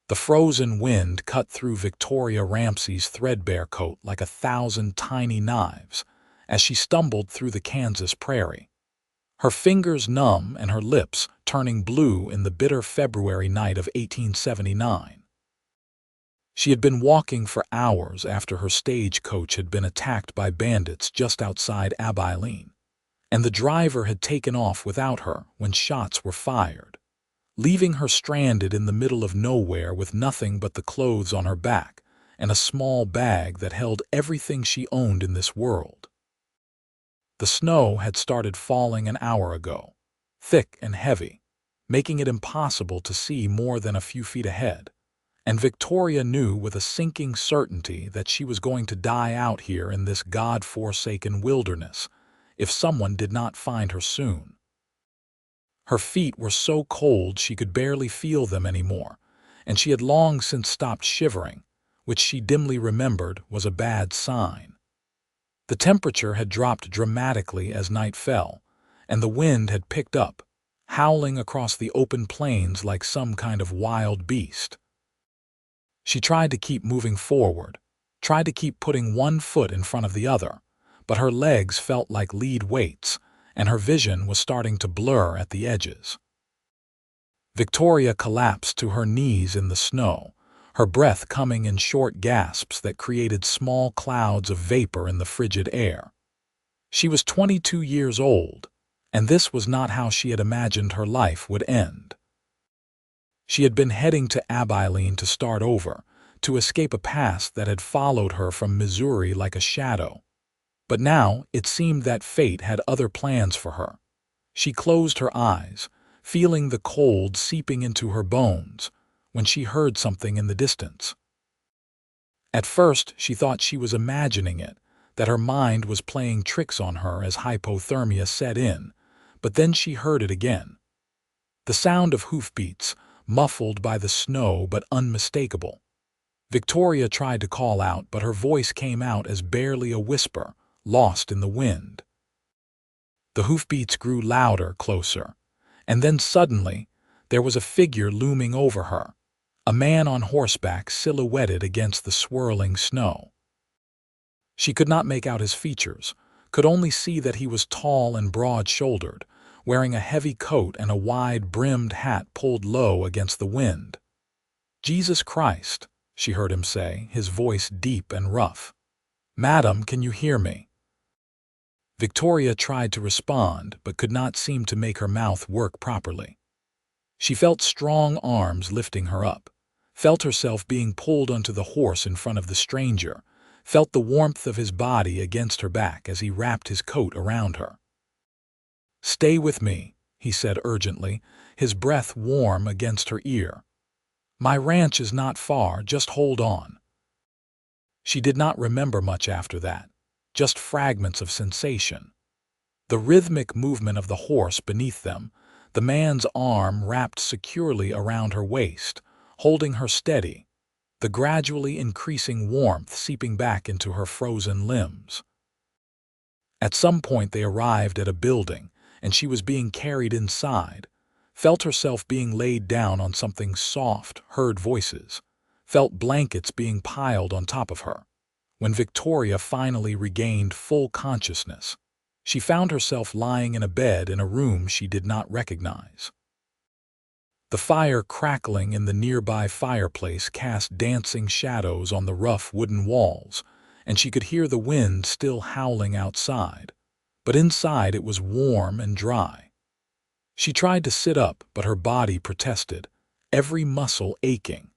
The frozen wind cut through Victoria Ramsey's threadbare coat like 1,000 tiny knives as she stumbled through the Kansas prairie. Her fingers numb and her lips turning blue in the bitter February night of 1879. She had been walking for hours after her stagecoach had been attacked by bandits just outside Abilene, and the driver had taken off without her when shots were fired, leaving her stranded in the middle of nowhere with nothing but the clothes on her back and a small bag that held everything she owned in this world. The snow had started falling an hour ago, thick and heavy, making it impossible to see more than a few feet ahead, and Victoria knew with a sinking certainty that she was going to die out here in this God-forsaken wilderness if someone did not find her soon. Her feet were so cold she could barely feel them anymore, and she had long since stopped shivering, which she dimly remembered was a bad sign. The temperature had dropped dramatically as night fell, and the wind had picked up, howling across the open plains like some kind of wild beast. She tried to keep moving forward, tried to keep putting one foot in front of the other, but her legs felt like lead weights, and her vision was starting to blur at the edges. Victoria collapsed to her knees in the snow, her breath coming in short gasps that created small clouds of vapor in the frigid air. She was 22 years old, and this was not how she had imagined her life would end. She had been heading to Abilene to start over, to escape a past that had followed her from Missouri like a shadow. But now it seemed that fate had other plans for her. She closed her eyes, feeling the cold seeping into her bones, when she heard something in the distance. At first she thought she was imagining it, that her mind was playing tricks on her as hypothermia set in, but then she heard it again. The sound of hoofbeats, muffled by the snow but unmistakable. Victoria tried to call out, but her voice came out as barely a whisper, lost in the wind. The hoofbeats grew louder, closer, and then suddenly there was a figure looming over her, a man on horseback silhouetted against the swirling snow. She could not make out his features, could only see that he was tall and broad-shouldered, wearing a heavy coat and a wide-brimmed hat pulled low against the wind. "Jesus Christ," she heard him say, his voice deep and rough. "Madam, can you hear me?" Victoria tried to respond, but could not seem to make her mouth work properly. She felt strong arms lifting her up, felt herself being pulled onto the horse in front of the stranger, felt the warmth of his body against her back as he wrapped his coat around her. "Stay with me," he said urgently, his breath warm against her ear. "My ranch is not far, just hold on." She did not remember much after that, just fragments of sensation. The rhythmic movement of the horse beneath them, the man's arm wrapped securely around her waist, holding her steady, the gradually increasing warmth seeping back into her frozen limbs. At some point they arrived at a building, and she was being carried inside, felt herself being laid down on something soft, heard voices, felt blankets being piled on top of her. When Victoria finally regained full consciousness, she found herself lying in a bed in a room she did not recognize. The fire crackling in the nearby fireplace cast dancing shadows on the rough wooden walls, and she could hear the wind still howling outside, but inside it was warm and dry. She tried to sit up, but her body protested, every muscle aching.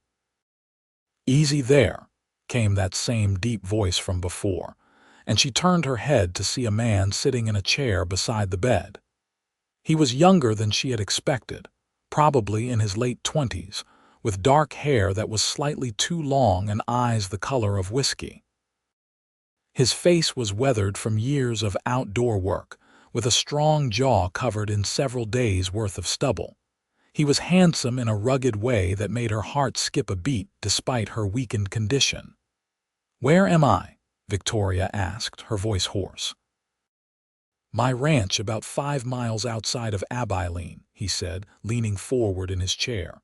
"Easy there," came that same deep voice from before, and she turned her head to see a man sitting in a chair beside the bed. He was younger than she had expected, probably in his late 20s, with dark hair that was slightly too long and eyes the color of whiskey. His face was weathered from years of outdoor work, with a strong jaw covered in several days' worth of stubble. He was handsome in a rugged way that made her heart skip a beat despite her weakened condition. "Where am I?" Victoria asked, her voice hoarse. "My ranch about 5 miles outside of Abilene," he said, leaning forward in his chair.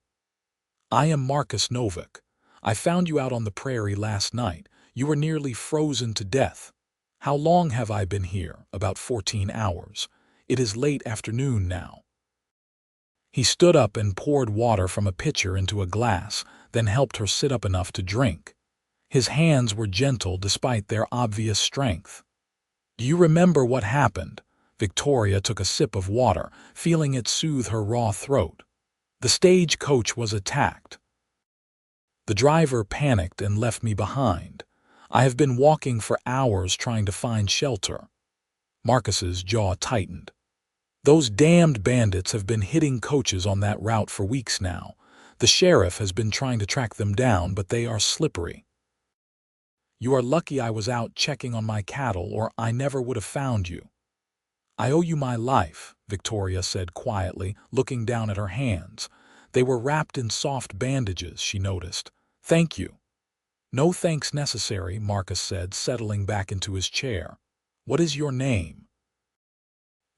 I am Marcus Novak. I found you out on the prairie last night. You were nearly frozen to death. How long have I been here? About 14 hours. It is late afternoon now. He stood up and poured water from a pitcher into a glass, then helped her sit up enough to drink. His hands were gentle despite their obvious strength. Do you remember what happened? Victoria took a sip of water, feeling it soothe her raw throat. The stagecoach was attacked. The driver panicked and left me behind. I have been walking for hours trying to find shelter. Marcus's jaw tightened. Those damned bandits have been hitting coaches on that route for weeks now. The sheriff has been trying to track them down, but they are slippery. You are lucky I was out checking on my cattle, or I never would have found you. I owe you my life, Victoria said quietly, looking down at her hands. They were wrapped in soft bandages, she noticed. Thank you. No thanks necessary, Marcus said, settling back into his chair. What is your name?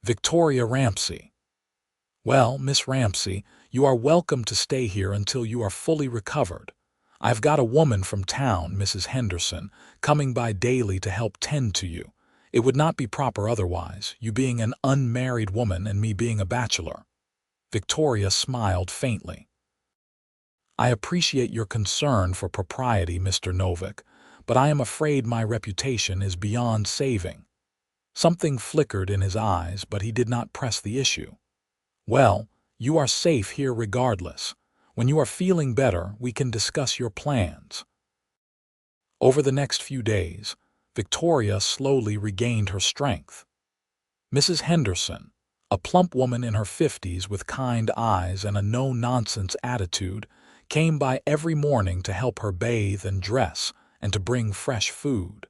Victoria Ramsey. Well, Miss Ramsey, you are welcome to stay here until you are fully recovered. I've got a woman from town, Mrs. Henderson, coming by daily to help tend to you. It would not be proper otherwise, you being an unmarried woman and me being a bachelor. Victoria smiled faintly. I appreciate your concern for propriety, Mr. Novak, but I am afraid my reputation is beyond saving. Something flickered in his eyes, but he did not press the issue. Well, you are safe here regardless. When you are feeling better, we can discuss your plans. Over the next few days, Victoria slowly regained her strength. Mrs. Henderson, a plump woman in her 50s with kind eyes and a no-nonsense attitude, came by every morning to help her bathe and dress and to bring fresh food.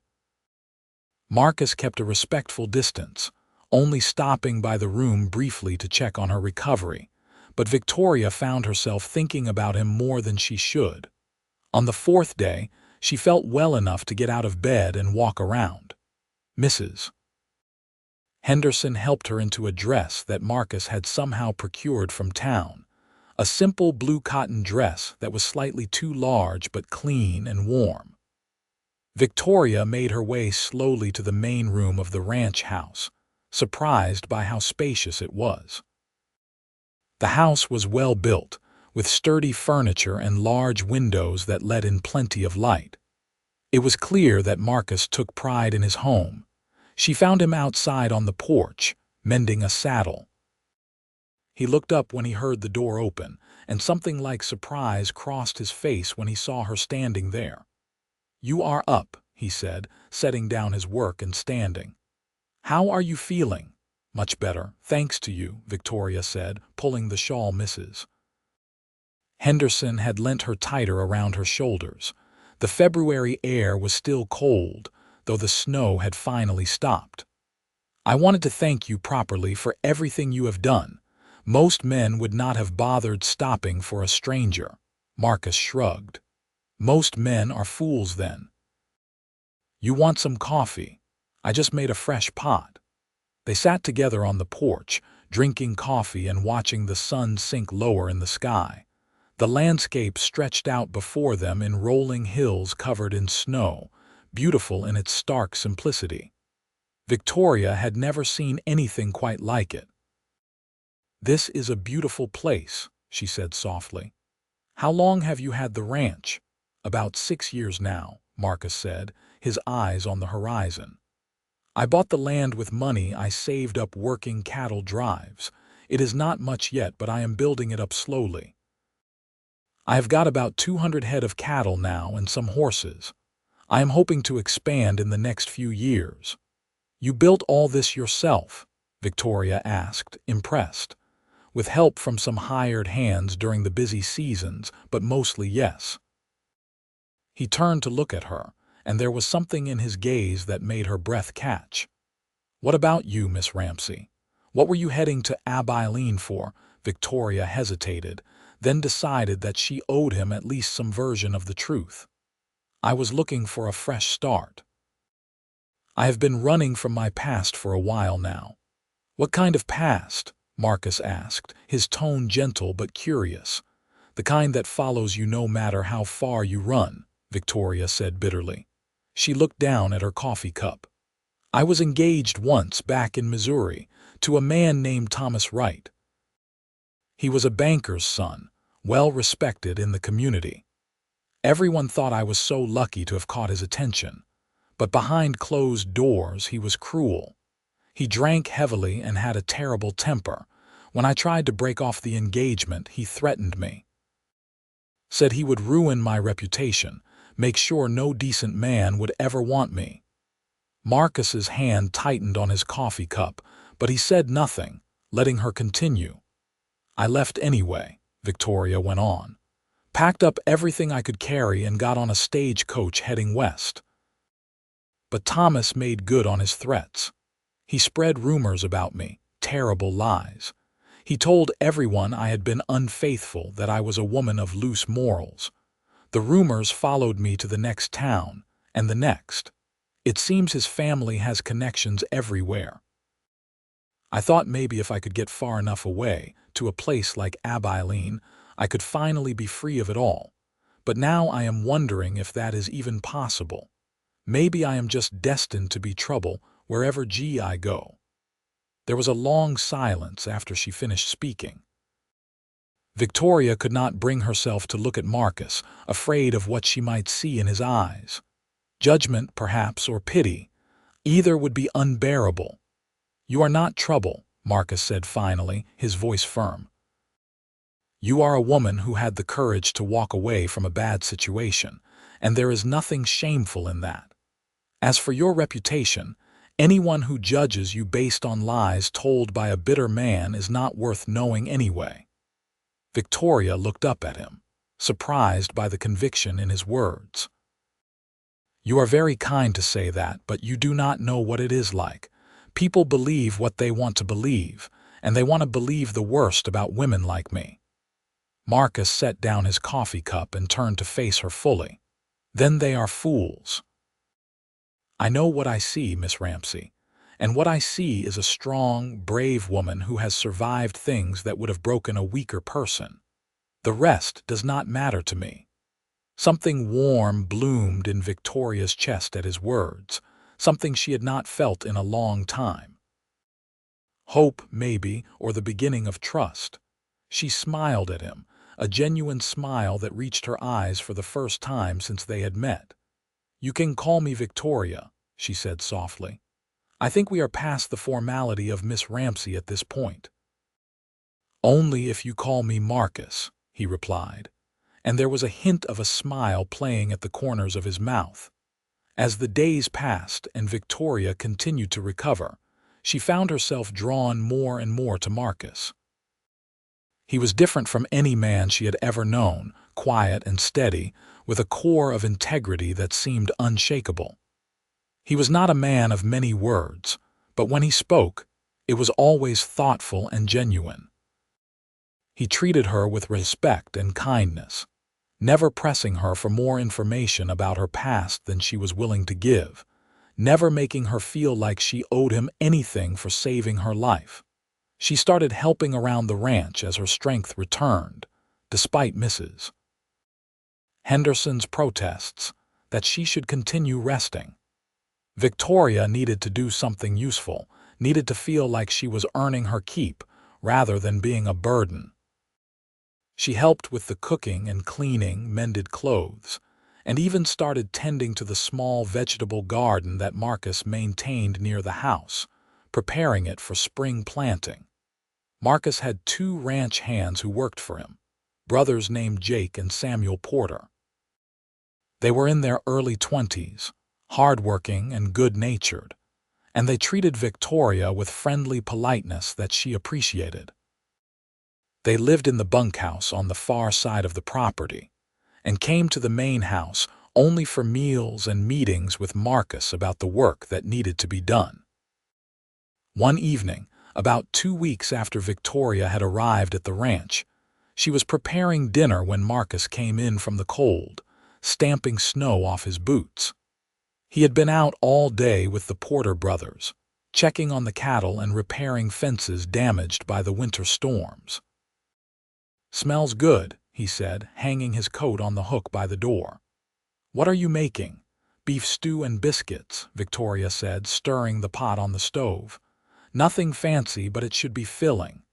Marcus kept a respectful distance, only stopping by the room briefly to check on her recovery, but Victoria found herself thinking about him more than she should. On the fourth day, she felt well enough to get out of bed and walk around. Mrs. Henderson helped her into a dress that Marcus had somehow procured from town, a simple blue cotton dress that was slightly too large but clean and warm. Victoria made her way slowly to the main room of the ranch house, surprised by how spacious it was. The house was well built, with sturdy furniture and large windows that let in plenty of light. It was clear that Marcus took pride in his home. She found him outside on the porch, mending a saddle. He looked up when he heard the door open, and something like surprise crossed his face when he saw her standing there. "You are up," he said, setting down his work and standing. "How are you feeling?" "Much better, thanks to you," Victoria said, pulling the shawl Mrs. Henderson had lent her tighter around her shoulders. The February air was still cold, though the snow had finally stopped. "I wanted to thank you properly for everything you have done. Most men would not have bothered stopping for a stranger." Marcus shrugged. "Most men are fools then." "You want some coffee? I just made a fresh pot." They sat together on the porch, drinking coffee and watching the sun sink lower in the sky. The landscape stretched out before them in rolling hills covered in snow, beautiful in its stark simplicity. Victoria had never seen anything quite like it. "This is a beautiful place," she said softly. "How long have you had the ranch?" "About 6 years now," Marcus said, his eyes on the horizon. "I bought the land with money I saved up working cattle drives. It is not much yet, but I am building it up slowly. I have got about 200 head of cattle now and some horses. I am hoping to expand in the next few years." "You built all this yourself?" Victoria asked, impressed. "With help from some hired hands during the busy seasons, but mostly yes." He turned to look at her, and there was something in his gaze that made her breath catch. "What about you, Miss Ramsey? What were you heading to Abilene for?" Victoria hesitated, then decided that she owed him at least some version of the truth. "I was looking for a fresh start. I have been running from my past for a while now." "What kind of past?" Marcus asked, his tone gentle but curious. the kind that follows you no matter how far you run," Victoria said bitterly. She looked down at her coffee cup. "I was engaged once back in Missouri to a man named Thomas Wright. He was a banker's son, well respected in the community. Everyone thought I was so lucky to have caught his attention, but behind closed doors he was cruel. He drank heavily and had a terrible temper. When I tried to break off the engagement, he threatened me. Said he would ruin my reputation, make sure no decent man would ever want me." Marcus's hand tightened on his coffee cup, but he said nothing, letting her continue. "I left anyway," Victoria went on. "Packed up everything I could carry and got on a stagecoach heading west. But Thomas made good on his threats. He spread rumors about me, terrible lies. He told everyone I had been unfaithful, that I was a woman of loose morals. The rumors followed me to the next town, and the next. It seems his family has connections everywhere. I thought maybe if I could get far enough away, to a place like Abilene, I could finally be free of it all. But now I am wondering if that is even possible. Maybe I am just destined to be trouble wherever I go." There was a long silence after she finished speaking. Victoria could not bring herself to look at Marcus, afraid of what she might see in his eyes. Judgment, perhaps, or pity. Either would be unbearable. "You are not trouble," Marcus said finally, his voice firm. "You are a woman who had the courage to walk away from a bad situation, and there is nothing shameful in that. As for your reputation, anyone who judges you based on lies told by a bitter man is not worth knowing anyway." Victoria looked up at him, surprised by the conviction in his words. "You are very kind to say that, but you do not know what it is like. People believe what they want to believe, and they want to believe the worst about women like me." Marcus set down his coffee cup and turned to face her fully. "Then they are fools. I know what I see, Miss Ramsey, and what I see is a strong, brave woman who has survived things that would have broken a weaker person. The rest does not matter to me." Something warm bloomed in Victoria's chest at his words, something she had not felt in a long time. Hope, maybe, or the beginning of trust. She smiled at him, a genuine smile that reached her eyes for the first time since they had met. "You can call me Victoria," she said softly. "I think we are past the formality of Miss Ramsey at this point." "Only if you call me Marcus," he replied, and there was a hint of a smile playing at the corners of his mouth. As the days passed and Victoria continued to recover, she found herself drawn more and more to Marcus. He was different from any man she had ever known, quiet and steady, with a core of integrity that seemed unshakable. He was not a man of many words, but when he spoke, it was always thoughtful and genuine. He treated her with respect and kindness, never pressing her for more information about her past than she was willing to give, never making her feel like she owed him anything for saving her life. She started helping around the ranch as her strength returned, despite Mrs. Henderson's protests that she should continue resting. Victoria needed to do something useful, needed to feel like she was earning her keep rather than being a burden. She helped with the cooking and cleaning, mended clothes, and even started tending to the small vegetable garden that Marcus maintained near the house, preparing it for spring planting. Marcus had 2 ranch hands who worked for him, brothers named Jake and Samuel Porter. They were in their early 20s, hardworking and good-natured, and they treated Victoria with friendly politeness that she appreciated. They lived in the bunkhouse on the far side of the property, and came to the main house only for meals and meetings with Marcus about the work that needed to be done. One evening, about 2 weeks after Victoria had arrived at the ranch, she was preparing dinner when Marcus came in from the cold, stamping snow off his boots. He had been out all day with the Porter brothers, checking on the cattle and repairing fences damaged by the winter storms. "Smells good," he said, hanging his coat on the hook by the door. "What are you making?" "Beef stew and biscuits," Victoria said, stirring the pot on the stove. "Nothing fancy, but it should be filling."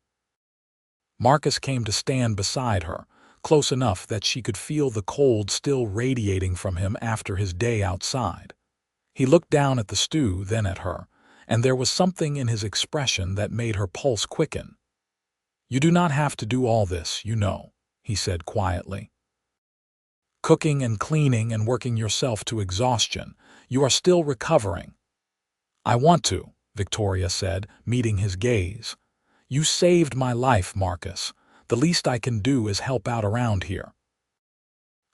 Marcus came to stand beside her, close enough that she could feel the cold still radiating from him after his day outside. He looked down at the stew, then at her, and there was something in his expression that made her pulse quicken. "You do not have to do all this, you know," he said quietly. "Cooking and cleaning and working yourself to exhaustion. You are still recovering." "I want to," Victoria said, meeting his gaze. "You saved my life, Marcus. The least I can do is help out around here."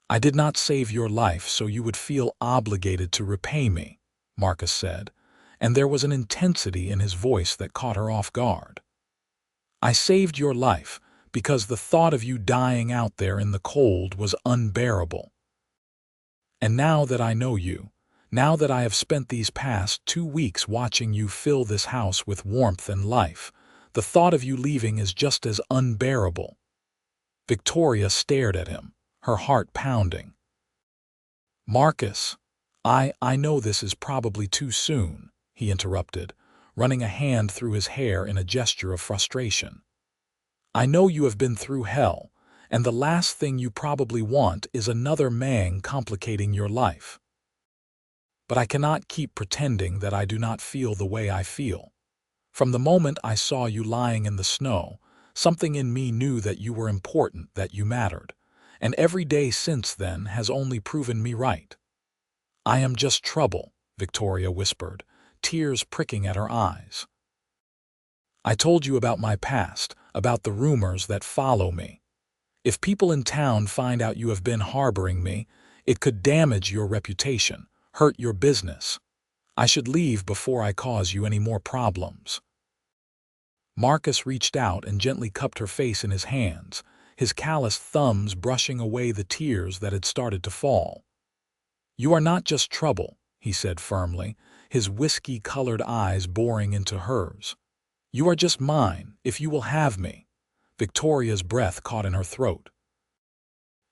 "I did not save your life so you would feel obligated to repay me," Marcus said, and there was an intensity in his voice that caught her off guard. "I saved your life because the thought of you dying out there in the cold was unbearable. And now that I know you, now that I have spent these past 2 weeks watching you fill this house with warmth and life, the thought of you leaving is just as unbearable." Victoria stared at him, her heart pounding. "Marcus, I know this is probably too soon," he interrupted, running a hand through his hair in a gesture of frustration. "I know you have been through hell, and the last thing you probably want is another man complicating your life. But I cannot keep pretending that I do not feel the way I feel. From the moment I saw you lying in the snow, something in me knew that you were important, that you mattered, and every day since then has only proven me right." "I am just trouble," Victoria whispered, tears pricking at her eyes. "I told you about my past, about the rumors that follow me. If people in town find out you have been harboring me, it could damage your reputation, hurt your business. I should leave before I cause you any more problems." Marcus reached out and gently cupped her face in his hands, his calloused thumbs brushing away the tears that had started to fall. "You are not just trouble," he said firmly, his whiskey-colored eyes boring into hers. "You are just mine, if you will have me." Victoria's breath caught in her throat.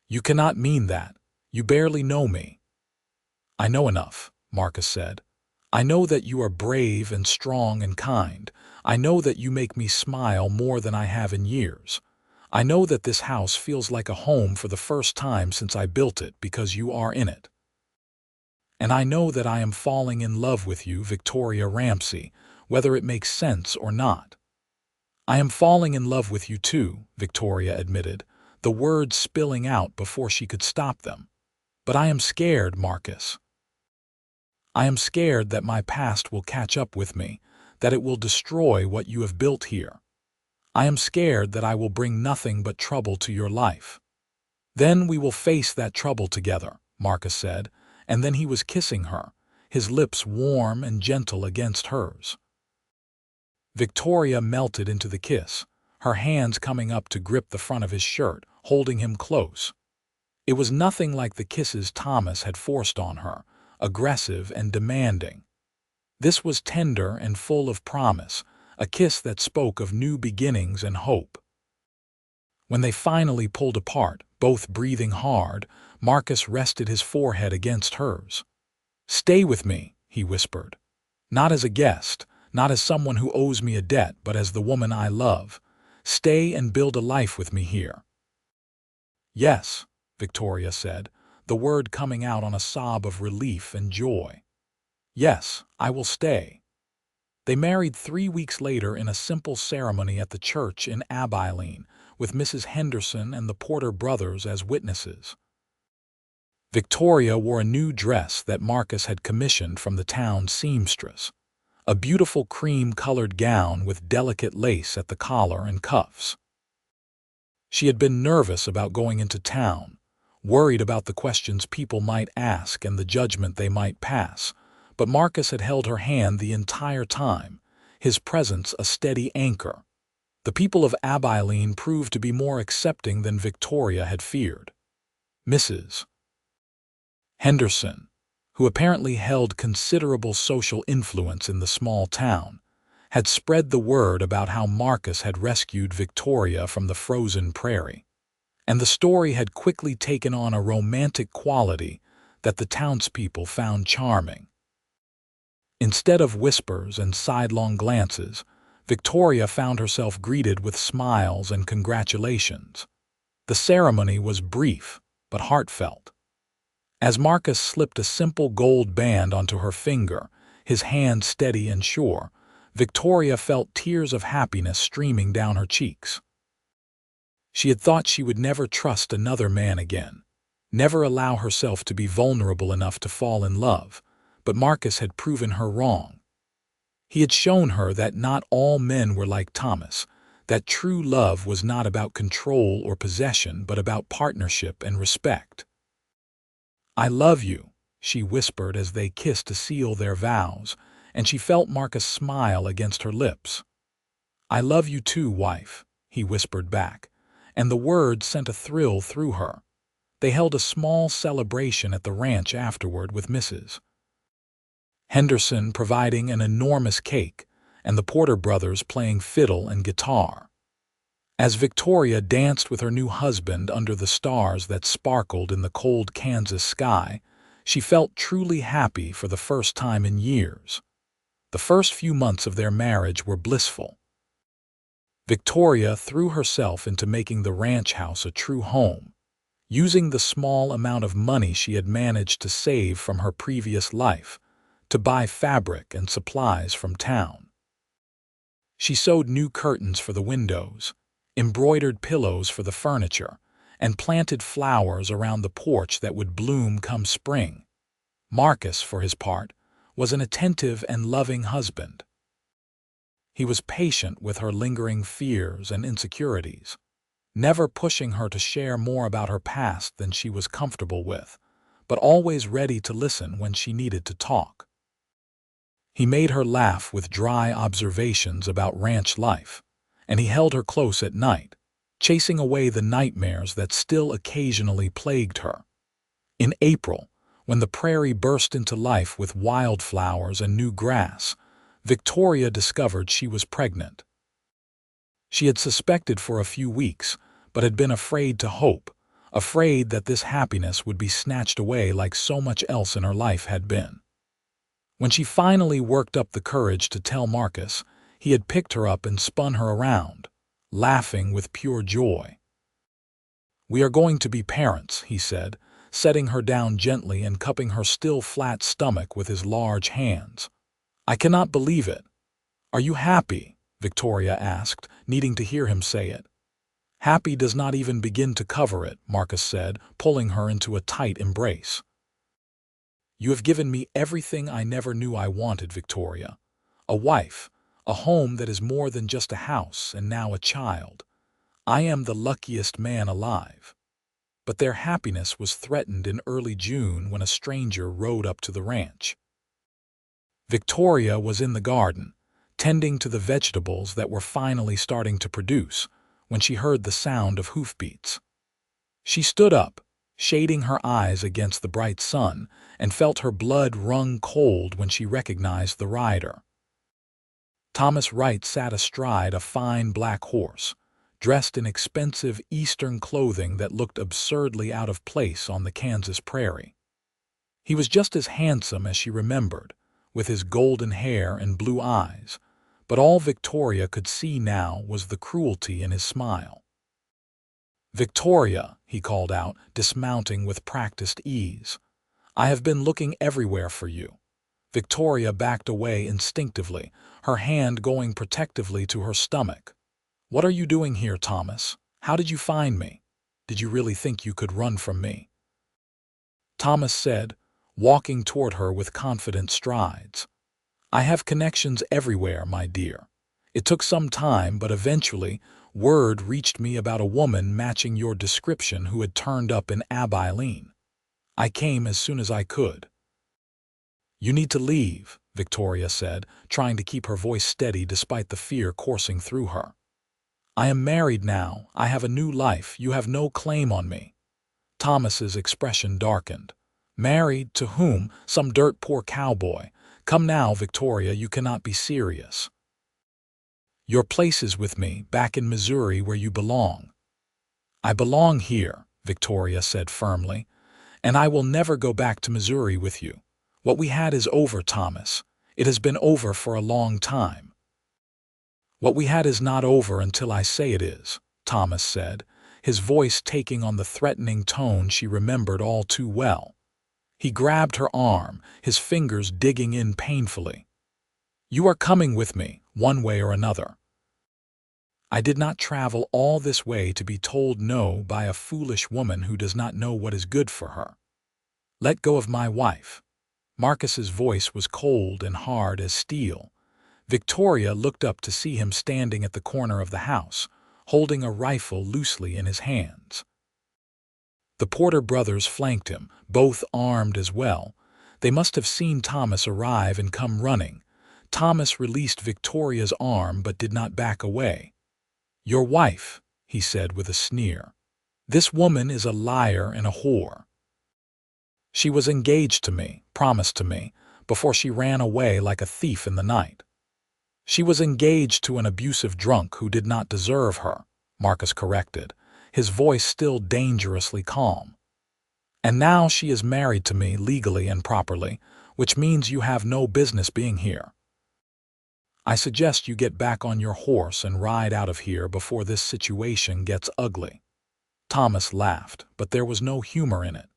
"You cannot mean that. You barely know me." "I know enough," Marcus said. "I know that you are brave and strong and kind. I know that you make me smile more than I have in years. I know that this house feels like a home for the first time since I built it because you are in it. And I know that I am falling in love with you, Victoria Ramsey, whether it makes sense or not." "I am falling in love with you too," Victoria admitted, the words spilling out before she could stop them. "But I am scared, Marcus. I am scared that my past will catch up with me, that it will destroy what you have built here. I am scared that I will bring nothing but trouble to your life." "Then we will face that trouble together," Marcus said, and then he was kissing her, his lips warm and gentle against hers. Victoria melted into the kiss, her hands coming up to grip the front of his shirt, holding him close. It was nothing like the kisses Thomas had forced on her, aggressive and demanding. This was tender and full of promise, a kiss that spoke of new beginnings and hope. When they finally pulled apart, both breathing hard, Marcus rested his forehead against hers. "Stay with me," he whispered. "Not as a guest, not as someone who owes me a debt, but as the woman I love. Stay and build a life with me here." "Yes," Victoria said, the word coming out on a sob of relief and joy. "Yes, I will stay." They married 3 weeks later in a simple ceremony at the church in Abilene, with Mrs. Henderson and the Porter brothers as witnesses. Victoria wore a new dress that Marcus had commissioned from the town seamstress, a beautiful cream-colored gown with delicate lace at the collar and cuffs. She had been nervous about going into town, worried about the questions people might ask and the judgment they might pass, but Marcus had held her hand the entire time, his presence a steady anchor. The people of Abilene proved to be more accepting than Victoria had feared. Mrs. Henderson, who apparently held considerable social influence in the small town, had spread the word about how Marcus had rescued Victoria from the frozen prairie. and the story had quickly taken on a romantic quality that the townspeople found charming. Instead of whispers and sidelong glances, Victoria found herself greeted with smiles and congratulations. The ceremony was brief, but heartfelt. As Marcus slipped a simple gold band onto her finger, his hand steady and sure, Victoria felt tears of happiness streaming down her cheeks. She had thought she would never trust another man again, never allow herself to be vulnerable enough to fall in love, but Marcus had proven her wrong. He had shown her that not all men were like Thomas, that true love was not about control or possession but about partnership and respect. "I love you," she whispered as they kissed to seal their vows, and she felt Marcus smile against her lips. "I love you too, wife," he whispered back, and the words sent a thrill through her. They held a small celebration at the ranch afterward with Mrs. Henderson providing an enormous cake, and the Porter brothers playing fiddle and guitar. As Victoria danced with her new husband under the stars that sparkled in the cold Kansas sky, she felt truly happy for the first time in years. The first few months of their marriage were blissful. Victoria threw herself into making the ranch house a true home, using the small amount of money she had managed to save from her previous life to buy fabric and supplies from town. She sewed new curtains for the windows, embroidered pillows for the furniture, and planted flowers around the porch that would bloom come spring. Marcus, for his part, was an attentive and loving husband. He was patient with her lingering fears and insecurities, never pushing her to share more about her past than she was comfortable with, but always ready to listen when she needed to talk. He made her laugh with dry observations about ranch life, and he held her close at night, chasing away the nightmares that still occasionally plagued her. In April, when the prairie burst into life with wildflowers and new grass, Victoria discovered she was pregnant. She had suspected for a few weeks, but had been afraid to hope, afraid that this happiness would be snatched away like so much else in her life had been. When she finally worked up the courage to tell Marcus, he had picked her up and spun her around, laughing with pure joy. "We are going to be parents," he said, setting her down gently and cupping her still flat stomach with his large hands. "I cannot believe it." "Are you happy?" Victoria asked, needing to hear him say it. "Happy does not even begin to cover it," Marcus said, pulling her into a tight embrace. "You have given me everything I never knew I wanted, Victoria. A wife, a home that is more than just a house, and now a child. I am the luckiest man alive." But their happiness was threatened in early June when a stranger rode up to the ranch. Victoria was in the garden, tending to the vegetables that were finally starting to produce, when she heard the sound of hoofbeats. She stood up, shading her eyes against the bright sun, and felt her blood run cold when she recognized the rider. Thomas Wright sat astride a fine black horse, dressed in expensive Eastern clothing that looked absurdly out of place on the Kansas prairie. He was just as handsome as she remembered, with his golden hair and blue eyes, but all Victoria could see now was the cruelty in his smile. "Victoria," he called out, dismounting with practiced ease, "I have been looking everywhere for you." Victoria backed away instinctively, her hand going protectively to her stomach. "What are you doing here, Thomas? How did you find me? Did you really think you could run from me?" Thomas said, walking toward her with confident strides. "I have connections everywhere, my dear. It took some time, but eventually word reached me about a woman matching your description who had turned up in Abilene. I came as soon as I could." "You need to leave," Victoria said, trying to keep her voice steady despite the fear coursing through her. "I am married now. I have a new life. You have no claim on me." Thomas's expression darkened. "Married? To whom? Some dirt poor cowboy. Come now, Victoria, you cannot be serious. Your place is with me, back in Missouri where you belong." I belong here, Victoria said firmly, and I will never go back to Missouri with you. What we had is over, Thomas. It has been over for a long time. What we had is not over until I say it is, Thomas said, his voice taking on the threatening tone she remembered all too well. He grabbed her arm, his fingers digging in painfully. You are coming with me, one way or another. I did not travel all this way to be told no by a foolish woman who does not know what is good for her. Let go of my wife. Marcus's voice was cold and hard as steel. Victoria looked up to see him standing at the corner of the house, holding a rifle loosely in his hands. The Porter brothers flanked him, both armed as well. They must have seen Thomas arrive and come running. Thomas released Victoria's arm but did not back away. Your wife, he said with a sneer. This woman is a liar and a whore. She was engaged to me, promised to me, before she ran away like a thief in the night. She was engaged to an abusive drunk who did not deserve her, Marcus corrected, his voice still dangerously calm. And now she is married to me legally and properly, which means you have no business being here. I suggest you get back on your horse and ride out of here before this situation gets ugly. Thomas laughed, but there was no humor in it.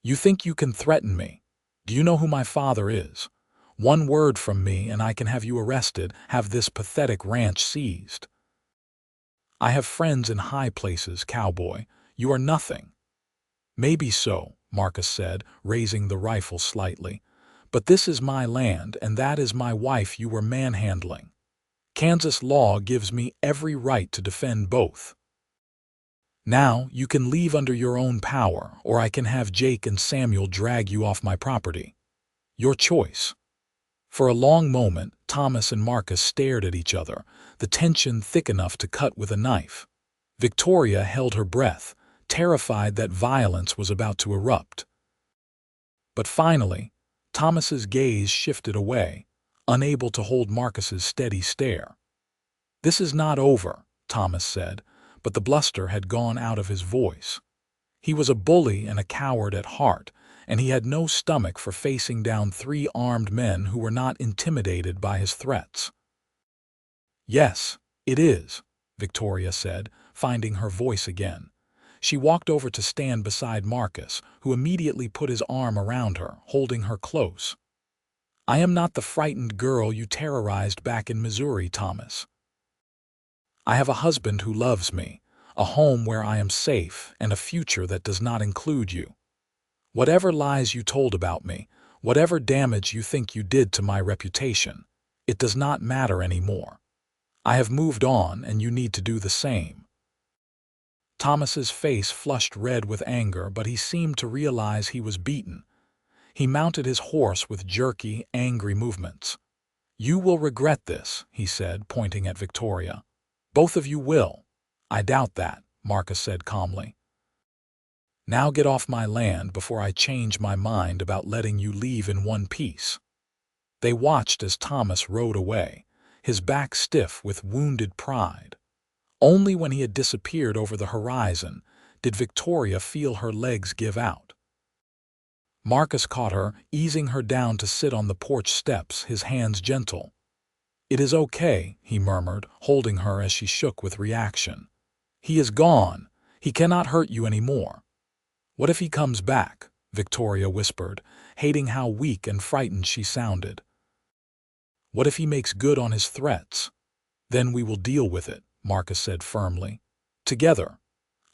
You think you can threaten me? Do you know who my father is? One word from me and I can have you arrested, have this pathetic ranch seized. I have friends in high places, Cowboy. You are nothing. Maybe so, Marcus said, raising the rifle slightly. But this is my land and that is my wife you were manhandling. Kansas law gives me every right to defend both. Now you can leave under your own power, or I can have Jake and Samuel drag you off my property. Your choice. For a long moment, Thomas and Marcus stared at each other, the tension thick enough to cut with a knife. Victoria held her breath, terrified that violence was about to erupt. But finally, Thomas's gaze shifted away, unable to hold Marcus's steady stare. This is not over, Thomas said, but the bluster had gone out of his voice. He was a bully and a coward at heart, and he had no stomach for facing down 3 armed men who were not intimidated by his threats. Yes, it is, Victoria said, finding her voice again. She walked over to stand beside Marcus, who immediately put his arm around her, holding her close. I am not the frightened girl you terrorized back in Missouri, Thomas. I have a husband who loves me, a home where I am safe, and a future that does not include you. Whatever lies you told about me, whatever damage you think you did to my reputation, it does not matter anymore. I have moved on, and you need to do the same. Thomas's face flushed red with anger, but he seemed to realize he was beaten. He mounted his horse with jerky, angry movements. You will regret this, he said, pointing at Victoria. Both of you will. I doubt that, Marcus said calmly. Now get off my land before I change my mind about letting you leave in one piece. They watched as Thomas rode away, his back stiff with wounded pride. Only when he had disappeared over the horizon did Victoria feel her legs give out. Marcus caught her, easing her down to sit on the porch steps, his hands gentle. It is okay, he murmured, holding her as she shook with reaction. He is gone. He cannot hurt you anymore. What if he comes back? Victoria whispered, hating how weak and frightened she sounded. What if he makes good on his threats? Then we will deal with it, Marcus said firmly. Together.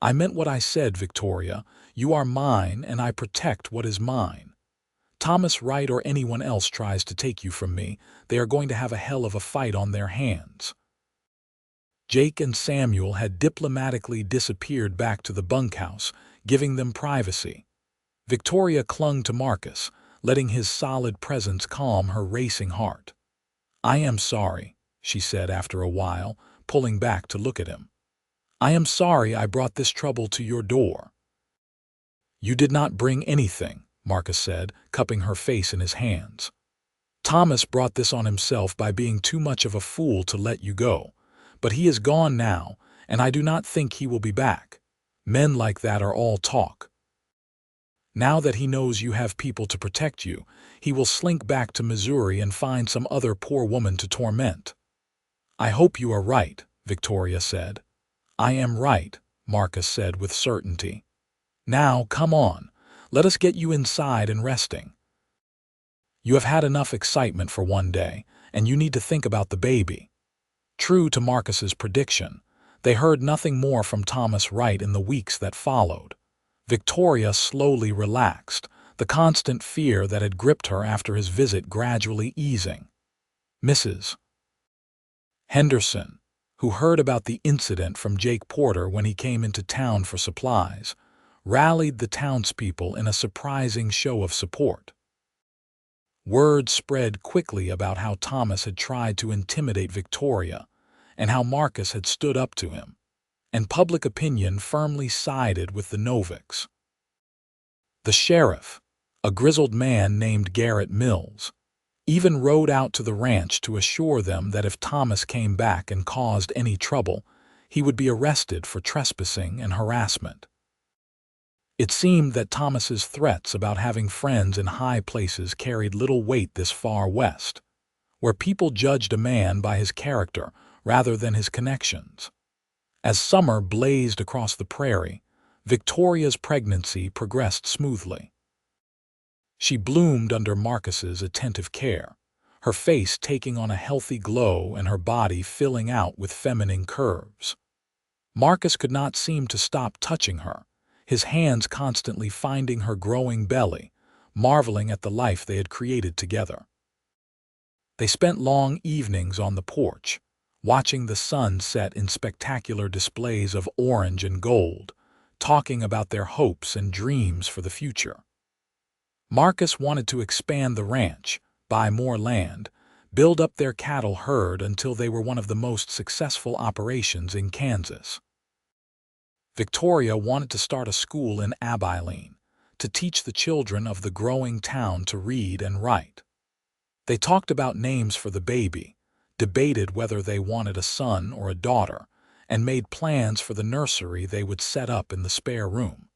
I meant what I said, Victoria. You are mine, and I protect what is mine. Thomas Wright or anyone else tries to take you from me, they are going to have a hell of a fight on their hands. Jake and Samuel had diplomatically disappeared back to the bunkhouse, giving them privacy. Victoria clung to Marcus, letting his solid presence calm her racing heart. I am sorry, she said after a while, pulling back to look at him. I am sorry I brought this trouble to your door. You did not bring anything, Marcus said, cupping her face in his hands. Thomas brought this on himself by being too much of a fool to let you go, but he is gone now, and I do not think he will be back. Men like that are all talk. Now that he knows you have people to protect you, he will slink back to Missouri and find some other poor woman to torment." "I hope you are right," Victoria said. "I am right," Marcus said with certainty. "Now, come on. Let us get you inside and resting. You have had enough excitement for one day, and you need to think about the baby." True to Marcus's prediction, they heard nothing more from Thomas Wright in the weeks that followed. Victoria slowly relaxed, the constant fear that had gripped her after his visit gradually easing. Mrs. Henderson, who heard about the incident from Jake Porter when he came into town for supplies, rallied the townspeople in a surprising show of support. Word spread quickly about how Thomas had tried to intimidate Victoria and how Marcus had stood up to him, and public opinion firmly sided with the Novaks. The sheriff, a grizzled man named Garrett Mills, even rode out to the ranch to assure them that if Thomas came back and caused any trouble, he would be arrested for trespassing and harassment. It seemed that Thomas's threats about having friends in high places carried little weight this far west, where people judged a man by his character rather than his connections. As summer blazed across the prairie, Victoria's pregnancy progressed smoothly. She bloomed under Marcus's attentive care, her face taking on a healthy glow and her body filling out with feminine curves. Marcus could not seem to stop touching her, his hands constantly finding her growing belly, marveling at the life they had created together. They spent long evenings on the porch, watching the sun set in spectacular displays of orange and gold, talking about their hopes and dreams for the future. Marcus wanted to expand the ranch, buy more land, build up their cattle herd until they were one of the most successful operations in Kansas. Victoria wanted to start a school in Abilene, to teach the children of the growing town to read and write. They talked about names for the baby, debated whether they wanted a son or a daughter, and made plans for the nursery they would set up in the spare room.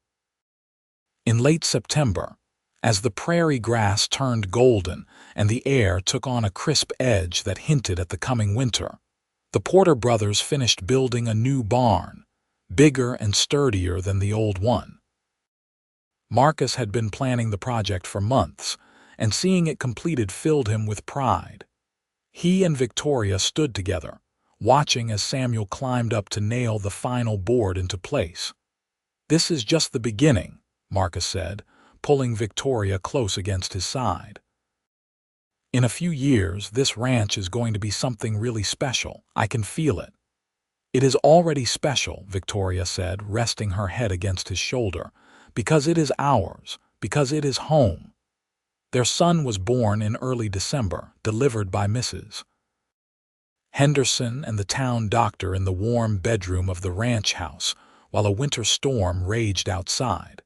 In late September, as the prairie grass turned golden and the air took on a crisp edge that hinted at the coming winter, the Porter brothers finished building a new barn, bigger and sturdier than the old one. Marcus had been planning the project for months, and seeing it completed filled him with pride. He and Victoria stood together, watching as Samuel climbed up to nail the final board into place. "This is just the beginning," Marcus said, pulling Victoria close against his side. "In a few years, this ranch is going to be something really special. I can feel it." "It is already special," Victoria said, resting her head against his shoulder, "because it is ours, because it is home." Their son was born in early December, delivered by Mrs. Henderson and the town doctor in the warm bedroom of the ranch house while a winter storm raged outside.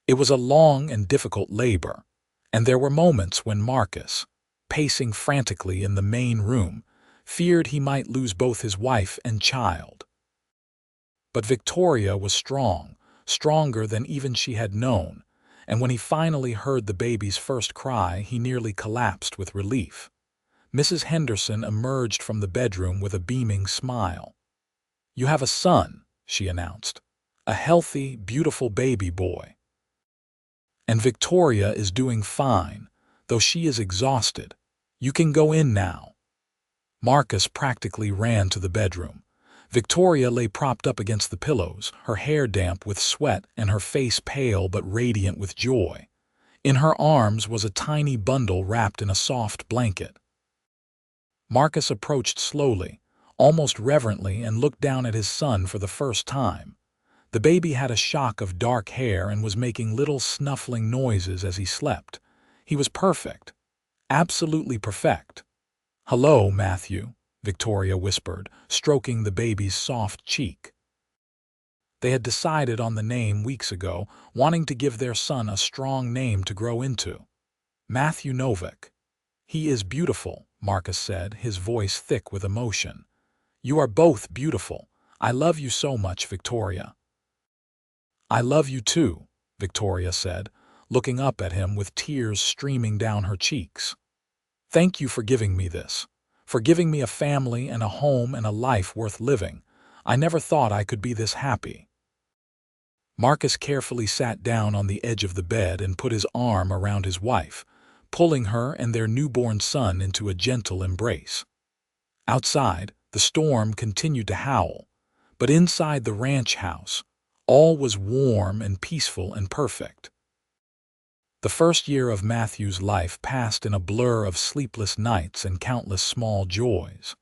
It was a long and difficult labor, and there were moments when Marcus, pacing frantically in the main room, feared he might lose both his wife and child. But Victoria was strong, stronger than even she had known, and when he finally heard the baby's first cry, he nearly collapsed with relief. Mrs. Henderson emerged from the bedroom with a beaming smile. "You have a son," she announced. "A healthy, beautiful baby boy. And Victoria is doing fine, though she is exhausted. You can go in now." Marcus practically ran to the bedroom. Victoria lay propped up against the pillows, her hair damp with sweat and her face pale but radiant with joy. In her arms was a tiny bundle wrapped in a soft blanket. Marcus approached slowly, almost reverently, and looked down at his son for the first time. The baby had a shock of dark hair and was making little snuffling noises as he slept. He was perfect, absolutely perfect. "Hello, Matthew," Victoria whispered, stroking the baby's soft cheek. They had decided on the name weeks ago, wanting to give their son a strong name to grow into. "Matthew Novak." "He is beautiful," Marcus said, his voice thick with emotion. "You are both beautiful. I love you so much, Victoria." "I love you too," Victoria said, looking up at him with tears streaming down her cheeks. "Thank you for giving me this, for giving me a family and a home and a life worth living. I never thought I could be this happy." Marcus carefully sat down on the edge of the bed and put his arm around his wife, pulling her and their newborn son into a gentle embrace. Outside, the storm continued to howl, but inside the ranch house, all was warm and peaceful and perfect. The first year of Matthew's life passed in a blur of sleepless nights and countless small joys.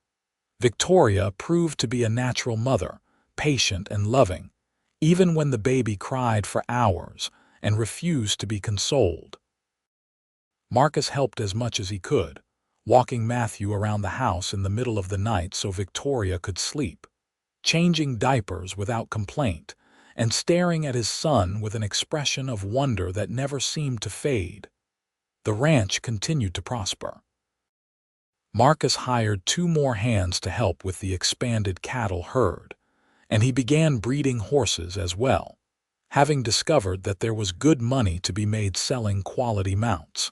Victoria proved to be a natural mother, patient and loving, even when the baby cried for hours and refused to be consoled. Marcus helped as much as he could, walking Matthew around the house in the middle of the night so Victoria could sleep, changing diapers without complaint, and staring at his son with an expression of wonder that never seemed to fade. The ranch continued to prosper. Marcus hired 2 more hands to help with the expanded cattle herd, and he began breeding horses as well, having discovered that there was good money to be made selling quality mounts.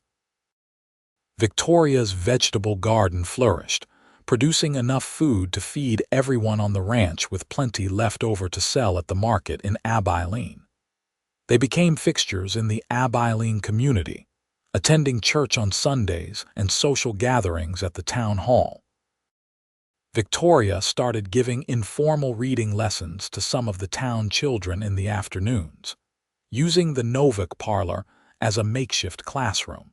Victoria's vegetable garden flourished, producing enough food to feed everyone on the ranch with plenty left over to sell at the market in Abilene. They became fixtures in the Abilene community, attending church on Sundays and social gatherings at the town hall. Victoria started giving informal reading lessons to some of the town children in the afternoons, using the Novak parlor as a makeshift classroom.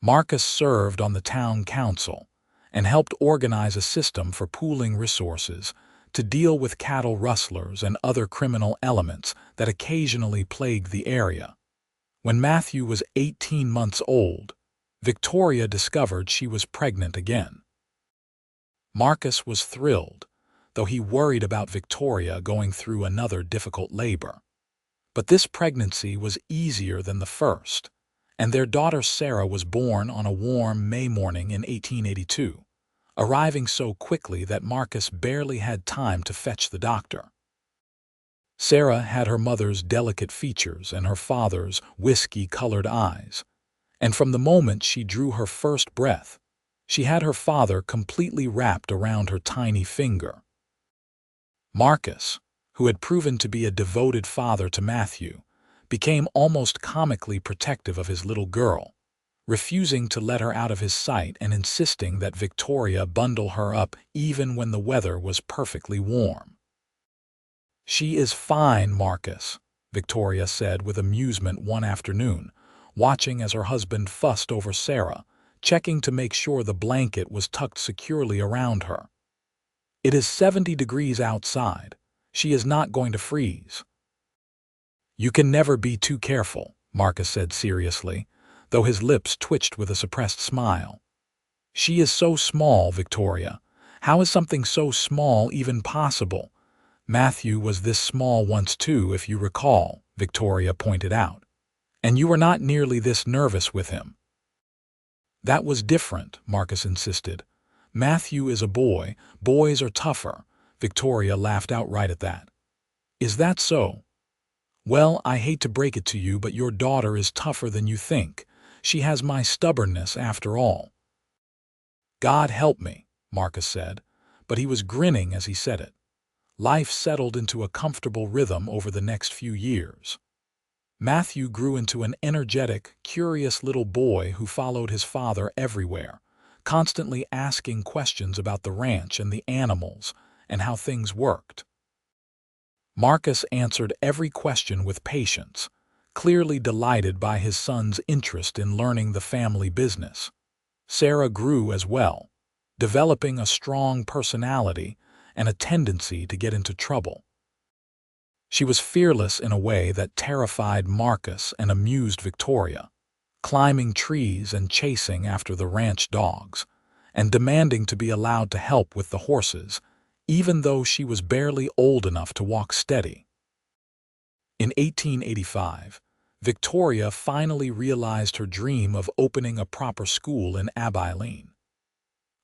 Marcus served on the town council and helped organize a system for pooling resources to deal with cattle rustlers and other criminal elements that occasionally plagued the area. When Matthew was 18 months old, Victoria discovered she was pregnant again. Marcus was thrilled, though he worried about Victoria going through another difficult labor. But this pregnancy was easier than the first, and their daughter Sarah was born on a warm May morning in 1882, arriving so quickly that Marcus barely had time to fetch the doctor. Sarah had her mother's delicate features and her father's whiskey-colored eyes, and from the moment she drew her first breath, she had her father completely wrapped around her tiny finger. Marcus, who had proven to be a devoted father to Matthew, became almost comically protective of his little girl, refusing to let her out of his sight and insisting that Victoria bundle her up even when the weather was perfectly warm. "She is fine, Marcus," Victoria said with amusement one afternoon, watching as her husband fussed over Sarah, checking to make sure the blanket was tucked securely around her. "It is 70 degrees outside. She is not going to freeze." "You can never be too careful," Marcus said seriously, though his lips twitched with a suppressed smile. "She is so small, Victoria. How is something so small even possible?" "Matthew was this small once too, if you recall," Victoria pointed out. "And you were not nearly this nervous with him." "That was different," Marcus insisted. "Matthew is a boy. Boys are tougher." Victoria laughed outright at that. "Is that so? Well, I hate to break it to you, but your daughter is tougher than you think. She has my stubbornness after all." "God help me," Marcus said, but he was grinning as he said it. Life settled into a comfortable rhythm over the next few years. Matthew grew into an energetic, curious little boy who followed his father everywhere, constantly asking questions about the ranch and the animals and how things worked. Marcus answered every question with patience, clearly delighted by his son's interest in learning the family business. Sarah grew as well, developing a strong personality and a tendency to get into trouble. She was fearless in a way that terrified Marcus and amused Victoria, climbing trees and chasing after the ranch dogs, and demanding to be allowed to help with the horses, even though she was barely old enough to walk steady. In 1885, Victoria finally realized her dream of opening a proper school in Abilene.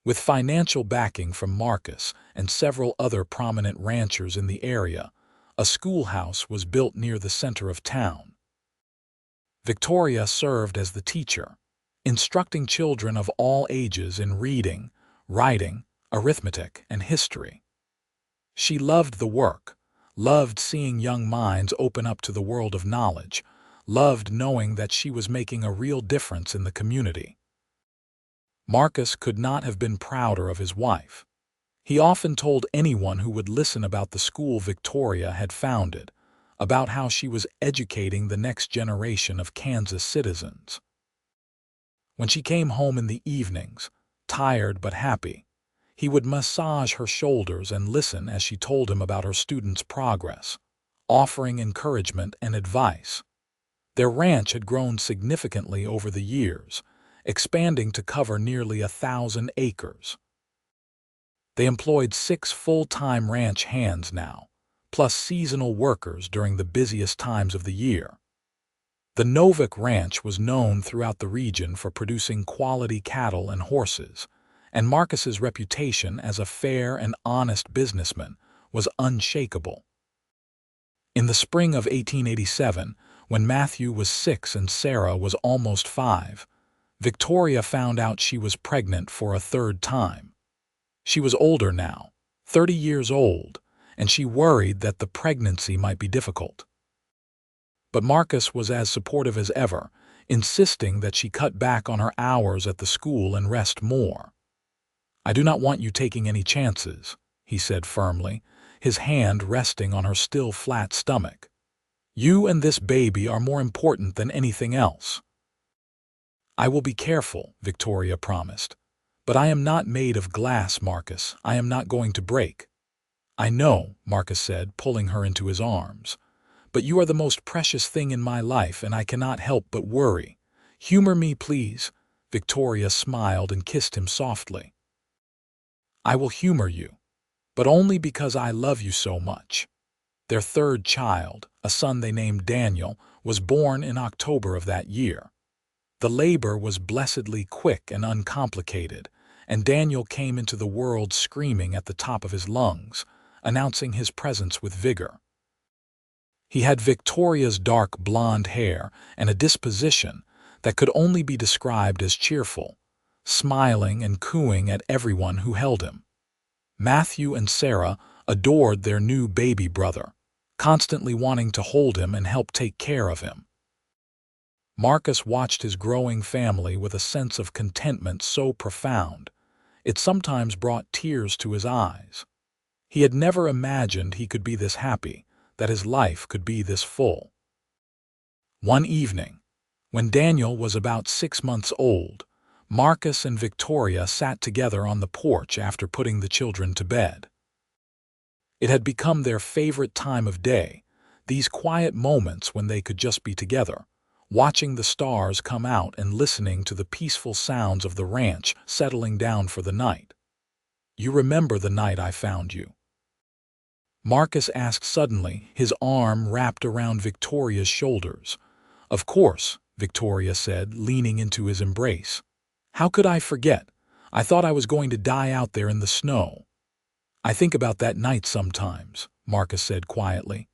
With financial backing from Marcus and several other prominent ranchers in the area, A schoolhouse was built near the center of town. Victoria served as the teacher, instructing children of all ages in reading, writing, arithmetic, and history. She loved the work, loved seeing young minds open up to the world of knowledge, loved knowing that she was making a real difference in the community. Marcus could not have been prouder of his wife. He often told anyone who would listen about the school Victoria had founded, about how she was educating the next generation of Kansas citizens. When she came home in the evenings, tired but happy, he would massage her shoulders and listen as she told him about her students' progress, offering encouragement and advice. Their ranch had grown significantly over the years, expanding to cover nearly 1,000 acres. They employed 6 full-time ranch hands now, plus seasonal workers during the busiest times of the year. The Novak Ranch was known throughout the region for producing quality cattle and horses, and Marcus's reputation as a fair and honest businessman was unshakable. In the spring of 1887, when Matthew was 6 and Sarah was almost 5, Victoria found out she was pregnant for a 3rd time. She was older now, 30 years old, and she worried that the pregnancy might be difficult. But Marcus was as supportive as ever, insisting that she cut back on her hours at the school and rest more. "I do not want you taking any chances," he said firmly, his hand resting on her still flat stomach. "You and this baby are more important than anything else." "I will be careful," Victoria promised. "But I am not made of glass, Marcus. I am not going to break." "I know," Marcus said, pulling her into his arms. "But you are the most precious thing in my life, and I cannot help but worry. Humor me, please." Victoria smiled and kissed him softly. "I will humor you, but only because I love you so much." Their 3rd child, a son they named Daniel, was born in October of that year. The labor was blessedly quick and uncomplicated, and Daniel came into the world screaming at the top of his lungs, announcing his presence with vigor. He had Victoria's dark blonde hair and a disposition that could only be described as cheerful, smiling and cooing at everyone who held him. Matthew and Sarah adored their new baby brother, constantly wanting to hold him and help take care of him. Marcus watched his growing family with a sense of contentment so profound, it sometimes brought tears to his eyes. He had never imagined he could be this happy, that his life could be this full. One evening, when Daniel was about 6 months old, Marcus and Victoria sat together on the porch after putting the children to bed. It had become their favorite time of day, these quiet moments when they could just be together, watching the stars come out and listening to the peaceful sounds of the ranch settling down for the night. "You remember the night I found you?" Marcus asked suddenly, his arm wrapped around Victoria's shoulders. "Of course," Victoria said, leaning into his embrace. "How could I forget? I thought I was going to die out there in the snow." "I think about that night sometimes," Marcus said quietly.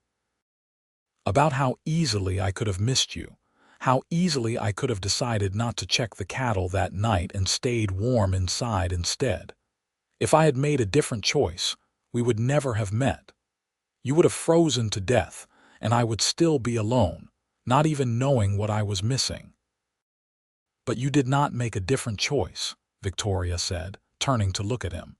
"About how easily I could have missed you. How easily I could have decided not to check the cattle that night and stayed warm inside instead. If I had made a different choice, we would never have met. You would have frozen to death, and I would still be alone, not even knowing what I was missing." "But you did not make a different choice," Victoria said, turning to look at him.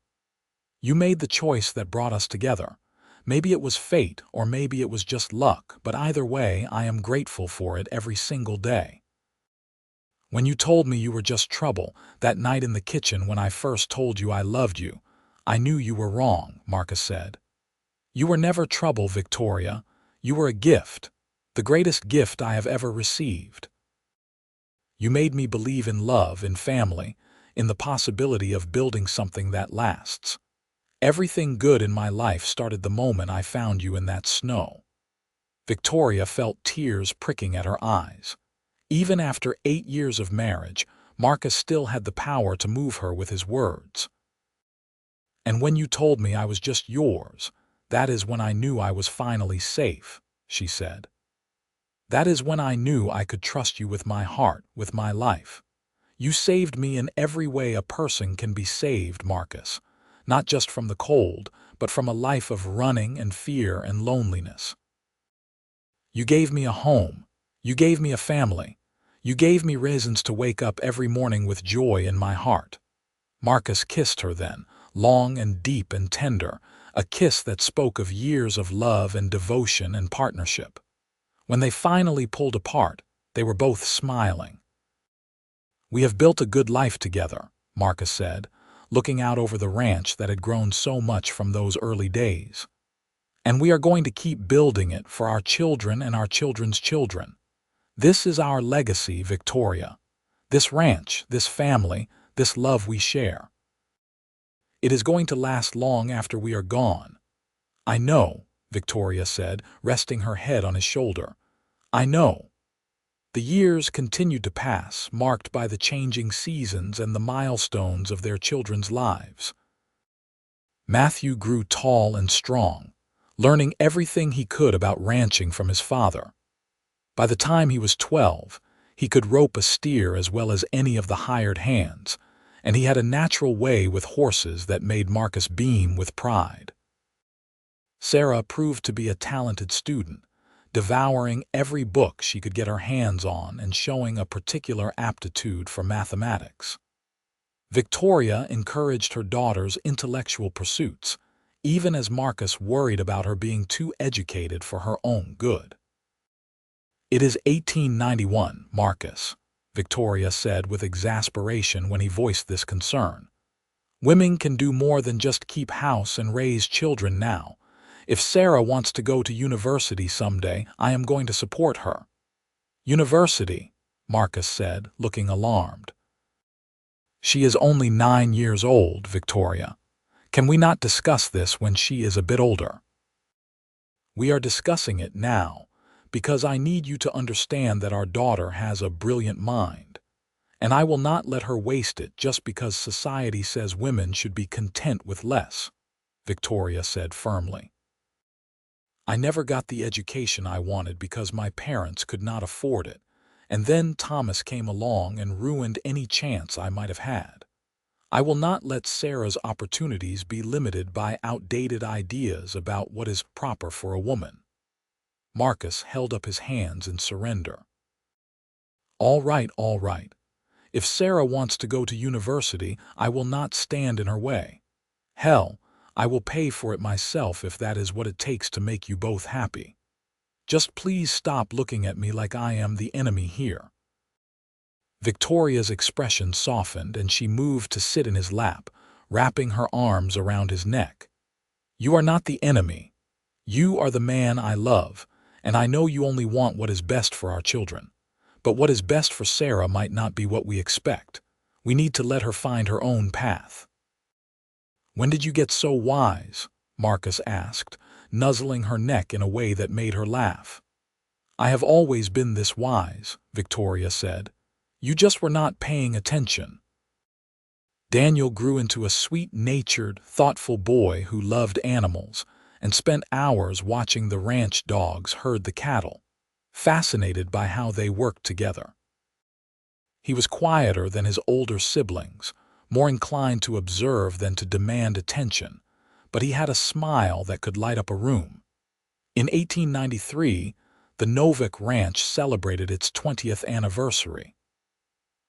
"You made the choice that brought us together. Maybe it was fate, or maybe it was just luck, but either way, I am grateful for it every single day." "When you told me you were just trouble, that night in the kitchen when I first told you I loved you, I knew you were wrong," Marcus said. "You were never trouble, Victoria. You were a gift, the greatest gift I have ever received. You made me believe in love, in family, in the possibility of building something that lasts. Everything good in my life started the moment I found you in that snow." Victoria felt tears pricking at her eyes. Even after 8 years of marriage, Marcus still had the power to move her with his words. "And when you told me I was just yours, "That is when I knew I was finally safe," she said. "That is when I knew I could trust you with my heart, with my life. You saved me in every way a person can be saved, Marcus, not just from the cold, but from a life of running and fear and loneliness. You gave me a home. You gave me a family. You gave me reasons to wake up every morning with joy in my heart." Marcus kissed her then, long and deep and tender, a kiss that spoke of years of love and devotion and partnership. When they finally pulled apart, they were both smiling. "We have built a good life together," Marcus said, looking out over the ranch that had grown so much from those early days. "And we are going to keep building it for our children and our children's children. This is our legacy, Victoria. This ranch, this family, this love we share. It is going to last long after we are gone." "I know," Victoria said, resting her head on his shoulder. "I know." The years continued to pass, marked by the changing seasons and the milestones of their children's lives. Matthew grew tall and strong, learning everything he could about ranching from his father. By the time he was 12, he could rope a steer as well as any of the hired hands, and he had a natural way with horses that made Marcus beam with pride. Sarah proved to be a talented student, devouring every book she could get her hands on and showing a particular aptitude for mathematics. Victoria encouraged her daughter's intellectual pursuits, even as Marcus worried about her being too educated for her own good. "It is 1891, Marcus," Victoria said with exasperation when he voiced this concern. "Women can do more than just keep house and raise children now. If Sarah wants to go to university someday, I am going to support her." "University?" Marcus said, looking alarmed. "She is only 9 years old, Victoria. Can we not discuss this when she is a bit older?" "We are discussing it now, because I need you to understand that our daughter has a brilliant mind, and I will not let her waste it just because society says women should be content with less," Victoria said firmly. "I never got the education I wanted because my parents could not afford it, and then Thomas came along and ruined any chance I might have had. I will not let Sarah's opportunities be limited by outdated ideas about what is proper for a woman." Marcus held up his hands in surrender. All right. If Sarah wants to go to university, I will not stand in her way. Hell, I will pay for it myself if that is what it takes to make you both happy. Just please stop looking at me like I am the enemy here." Victoria's expression softened and she moved to sit in his lap, wrapping her arms around his neck. "You are not the enemy. You are the man I love, and I know you only want what is best for our children. But what is best for Sarah might not be what we expect. We need to let her find her own path." "When did you get so wise?" Marcus asked, nuzzling her neck in a way that made her laugh. "I have always been this wise," Victoria said. "You just were not paying attention." Daniel grew into a sweet-natured, thoughtful boy who loved animals and spent hours watching the ranch dogs herd the cattle, fascinated by how they worked together. He was quieter than his older siblings, more inclined to observe than to demand attention, but he had a smile that could light up a room. In 1893, the Novak Ranch celebrated its 20th anniversary.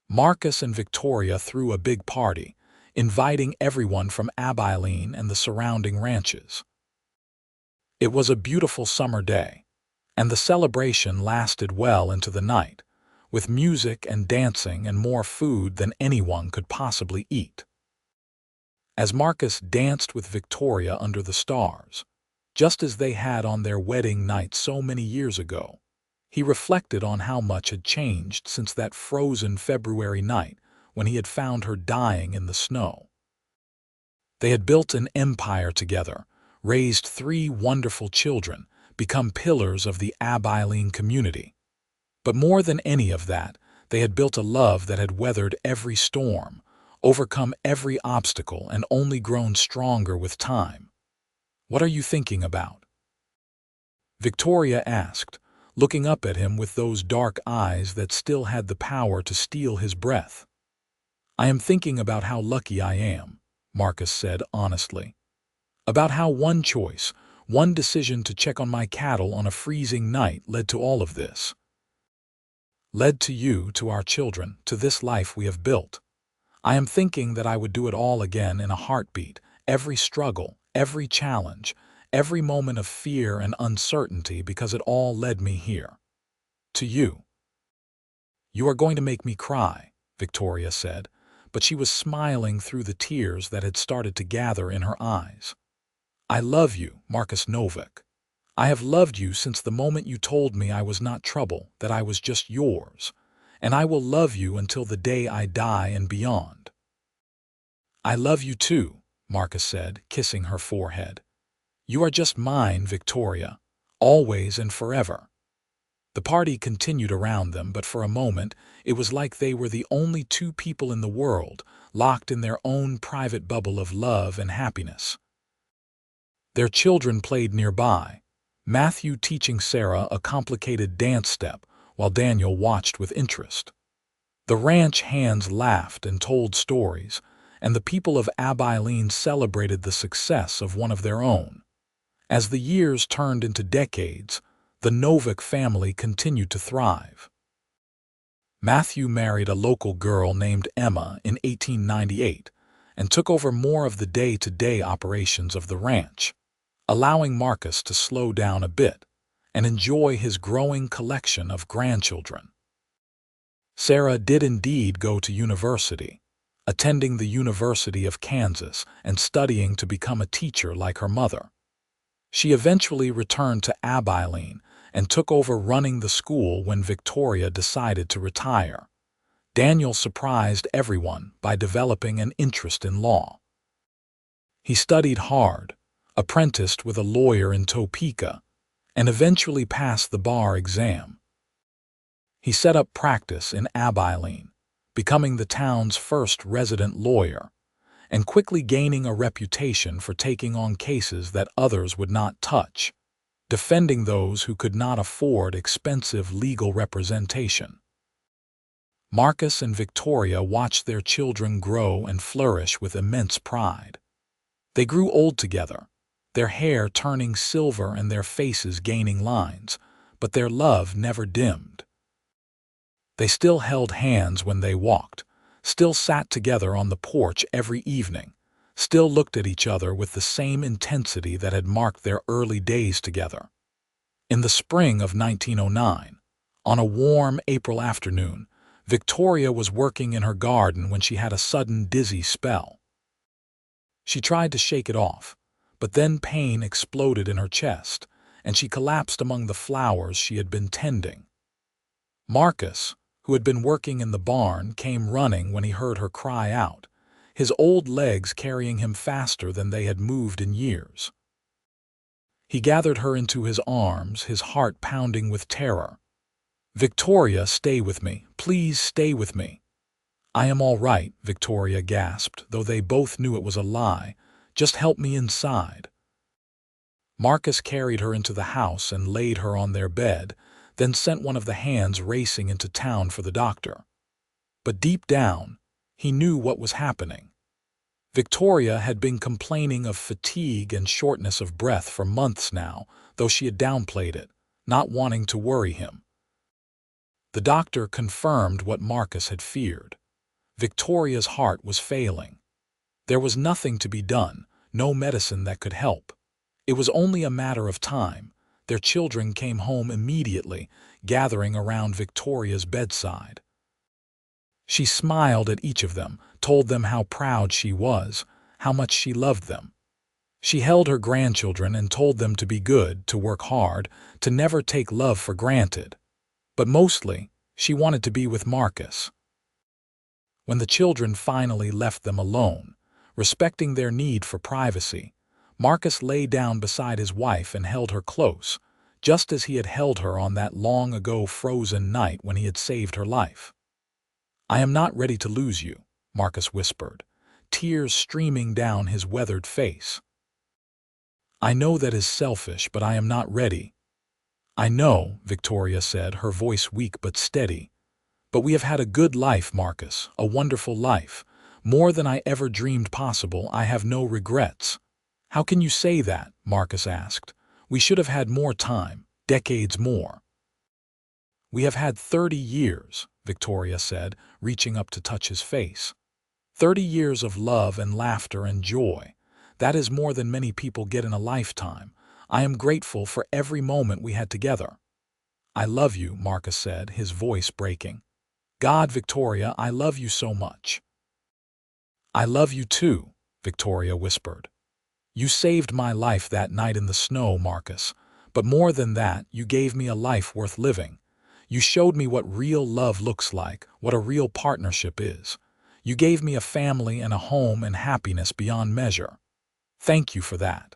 Marcus and Victoria threw a big party, inviting everyone from Abilene and the surrounding ranches. It was a beautiful summer day, and the celebration lasted well into the night, with music and dancing and more food than anyone could possibly eat. As Marcus danced with Victoria under the stars, just as they had on their wedding night so many years ago, he reflected on how much had changed since that frozen February night when he had found her dying in the snow. They had built an empire together, raised 3 wonderful children, become pillars of the Abilene community. But more than any of that, they had built a love that had weathered every storm, overcome every obstacle, and only grown stronger with time. What are you thinking about?" Victoria asked, looking up at him with those dark eyes that still had the power to steal his breath. "I am thinking about how lucky I am," Marcus said honestly. "About how one choice, one decision to check on my cattle on a freezing night led to all of this. Led to you, to our children, to this life we have built. I am thinking that I would do it all again in a heartbeat, every struggle, every challenge, every moment of fear and uncertainty, because it all led me here. To you." "You are going to make me cry," Victoria said, but she was smiling through the tears that had started to gather in her eyes. "I love you, Marcus Novak. I have loved you since the moment you told me I was not trouble, that I was just yours, and I will love you until the day I die and beyond." "I love you too," Marcus said, kissing her forehead. "You are just mine, Victoria, always and forever." The party continued around them, but for a moment it was like they were the only two people in the world, locked in their own private bubble of love and happiness. Their children played nearby, Matthew teaching Sarah a complicated dance step while Daniel watched with interest. The ranch hands laughed and told stories, and the people of Abilene celebrated the success of one of their own. As the years turned into decades, the Novak family continued to thrive. Matthew married a local girl named Emma in 1898 and took over more of the day-to-day operations of the ranch, allowing Marcus to slow down a bit and enjoy his growing collection of grandchildren. Sarah did indeed go to university, attending the University of Kansas and studying to become a teacher like her mother. She eventually returned to Abilene and took over running the school when Victoria decided to retire. Daniel surprised everyone by developing an interest in law. He studied hard, apprenticed with a lawyer in Topeka, and eventually passed the bar exam. He set up practice in Abilene, becoming the town's first resident lawyer, and quickly gaining a reputation for taking on cases that others would not touch, defending those who could not afford expensive legal representation. Marcus and Victoria watched their children grow and flourish with immense pride. They grew old together, their hair turning silver and their faces gaining lines, but their love never dimmed. They still held hands when they walked, still sat together on the porch every evening, still looked at each other with the same intensity that had marked their early days together. In the spring of 1909, on a warm April afternoon, Victoria was working in her garden when she had a sudden dizzy spell. She tried to shake it off, but then pain exploded in her chest, and she collapsed among the flowers she had been tending. Marcus, who had been working in the barn, came running when he heard her cry out, his old legs carrying him faster than they had moved in years. He gathered her into his arms, his heart pounding with terror. "Victoria, stay with me. Please stay with me." "I am all right," Victoria gasped, though they both knew it was a lie. "Just help me inside." Marcus carried her into the house and laid her on their bed, then sent one of the hands racing into town for the doctor. But deep down, he knew what was happening. Victoria had been complaining of fatigue and shortness of breath for months now, though she had downplayed it, not wanting to worry him. The doctor confirmed what Marcus had feared. Victoria's heart was failing. There was nothing to be done, no medicine that could help. It was only a matter of time. Their children came home immediately, gathering around Victoria's bedside. She smiled at each of them, told them how proud she was, how much she loved them. She held her grandchildren and told them to be good, to work hard, to never take love for granted. But mostly, she wanted to be with Marcus. When the children finally left them alone, respecting their need for privacy, Marcus lay down beside his wife and held her close, just as he had held her on that long-ago frozen night when he had saved her life. "I am not ready to lose you," Marcus whispered, tears streaming down his weathered face. I know that is selfish, but I am not ready. I know, Victoria said, her voice weak but steady. But we have had a good life, Marcus, a wonderful life. More than I ever dreamed possible. I have no regrets. How can you say that? Marcus asked. We should have had more time, decades more. We have had 30 years, Victoria said, reaching up to touch his face. 30 years of love and laughter and joy. That is more than many people get in a lifetime. I am grateful for every moment we had together. I love you, Marcus said, his voice breaking. God, Victoria, I love you so much. I love you too, Victoria whispered. You saved my life that night in the snow, Marcus. But more than that, you gave me a life worth living. You showed me what real love looks like, what a real partnership is. You gave me a family and a home and happiness beyond measure. Thank you for that.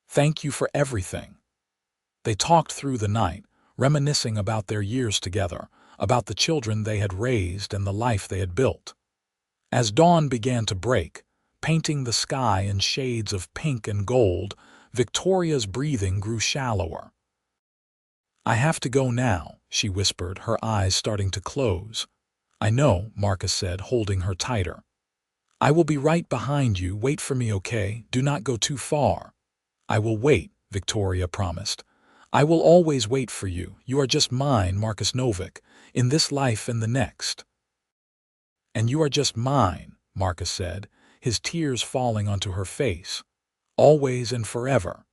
Thank you for everything. They talked through the night, reminiscing about their years together, about the children they had raised and the life they had built. As dawn began to break, painting the sky in shades of pink and gold, Victoria's breathing grew shallower. I have to go now, she whispered, her eyes starting to close. I know, Marcus said, holding her tighter. I will be right behind you. Wait for me, okay? Do not go too far. I will wait, Victoria promised. I will always wait for you. You are just mine, Marcus Novak, in this life and the next. And you are just mine, Marcus said, his tears falling onto her face. Always and forever.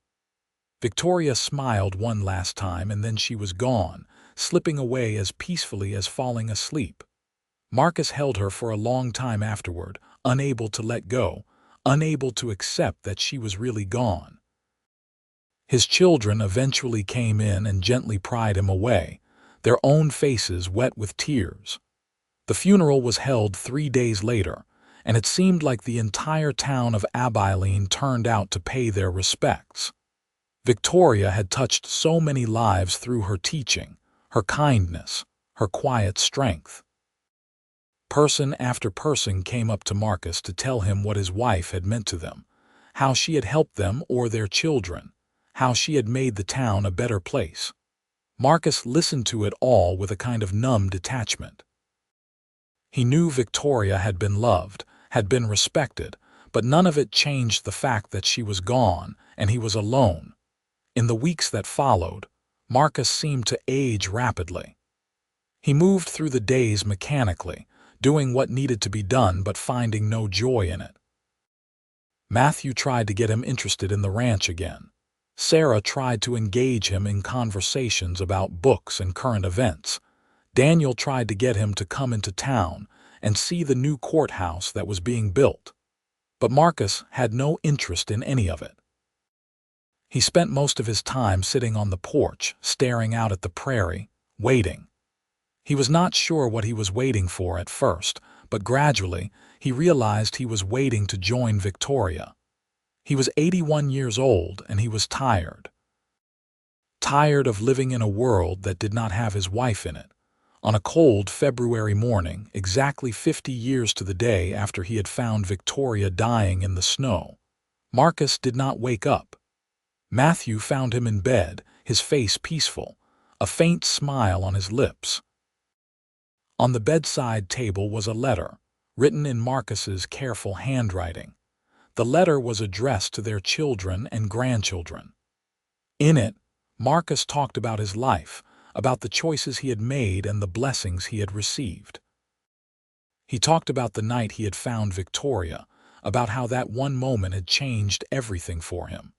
Victoria smiled one last time and then she was gone, slipping away as peacefully as falling asleep. Marcus held her for a long time afterward, unable to let go, unable to accept that she was really gone. His children eventually came in and gently pried him away, their own faces wet with tears. The funeral was held 3 days later, and it seemed like the entire town of Abilene turned out to pay their respects. Victoria had touched so many lives through her teaching, her kindness, her quiet strength. Person after person came up to Marcus to tell him what his wife had meant to them, how she had helped them or their children, how she had made the town a better place. Marcus listened to it all with a kind of numb detachment. He knew Victoria had been loved, had been respected, but none of it changed the fact that she was gone and he was alone. In the weeks that followed, Marcus seemed to age rapidly. He moved through the days mechanically, doing what needed to be done but finding no joy in it. Matthew tried to get him interested in the ranch again. Sarah tried to engage him in conversations about books and current events. Daniel tried to get him to come into town and see the new courthouse that was being built. But Marcus had no interest in any of it. He spent most of his time sitting on the porch, staring out at the prairie, waiting. He was not sure what he was waiting for at first, but gradually he realized he was waiting to join Victoria. He was 81 years old and he was tired. Tired of living in a world that did not have his wife in it. On a cold February morning, exactly 50 years to the day after he had found Victoria dying in the snow, Marcus did not wake up. Matthew found him in bed, his face peaceful, a faint smile on his lips. On the bedside table was a letter, written in Marcus's careful handwriting. The letter was addressed to their children and grandchildren. In it, Marcus talked about his life, about the choices he had made and the blessings he had received. He talked about the night he had found Victoria, about how that one moment had changed everything for him.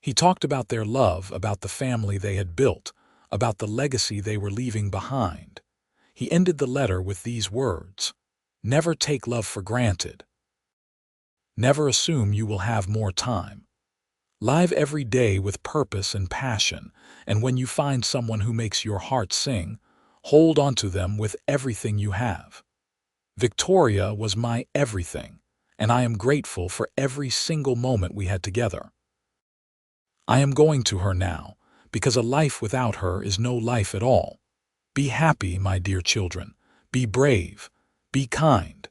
He talked about their love, about the family they had built, about the legacy they were leaving behind. He ended the letter with these words: "Never take love for granted. Never assume you will have more time. Live every day with purpose and passion, and when you find someone who makes your heart sing, hold on to them with everything you have. Victoria was my everything, and I am grateful for every single moment we had together. I am going to her now, because a life without her is no life at all. Be happy, my dear children. Be brave. Be kind.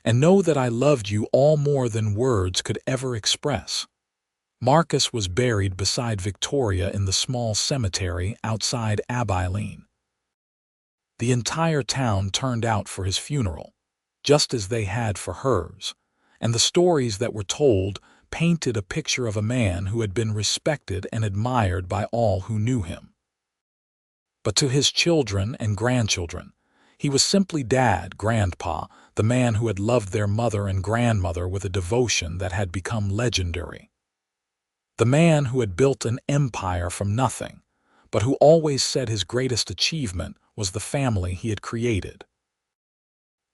And know that I loved you all more than words could ever express." Marcus was buried beside Victoria in the small cemetery outside Abilene. The entire town turned out for his funeral, just as they had for hers, and the stories that were told painted a picture of a man who had been respected and admired by all who knew him. But to his children and grandchildren, he was simply Dad, Grandpa, the man who had loved their mother and grandmother with a devotion that had become legendary. The man who had built an empire from nothing, but who always said his greatest achievement was the family he had created.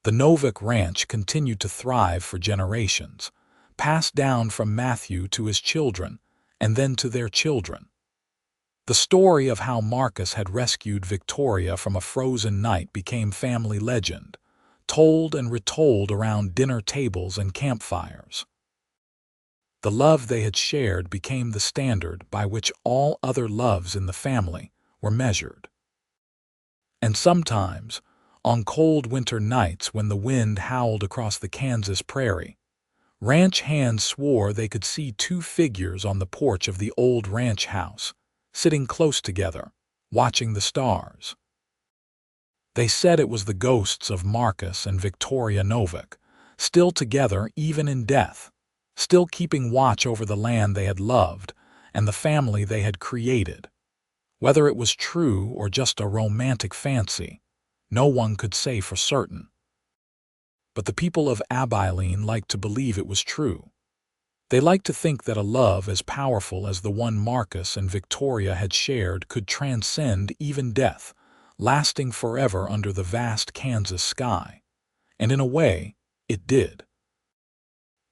The Novak Ranch continued to thrive for generations, passed down from Matthew to his children, and then to their children. The story of how Marcus had rescued Victoria from a frozen night became family legend, told and retold around dinner tables and campfires. The love they had shared became the standard by which all other loves in the family were measured. And sometimes, on cold winter nights when the wind howled across the Kansas prairie, ranch hands swore they could see two figures on the porch of the old ranch house, sitting close together, watching the stars. They said it was the ghosts of Marcus and Victoria Novak, still together even in death, still keeping watch over the land they had loved and the family they had created. Whether it was true or just a romantic fancy, no one could say for certain. But the people of Abilene liked to believe it was true. They liked to think that a love as powerful as the one Marcus and Victoria had shared could transcend even death, lasting forever under the vast Kansas sky. And in a way, it did.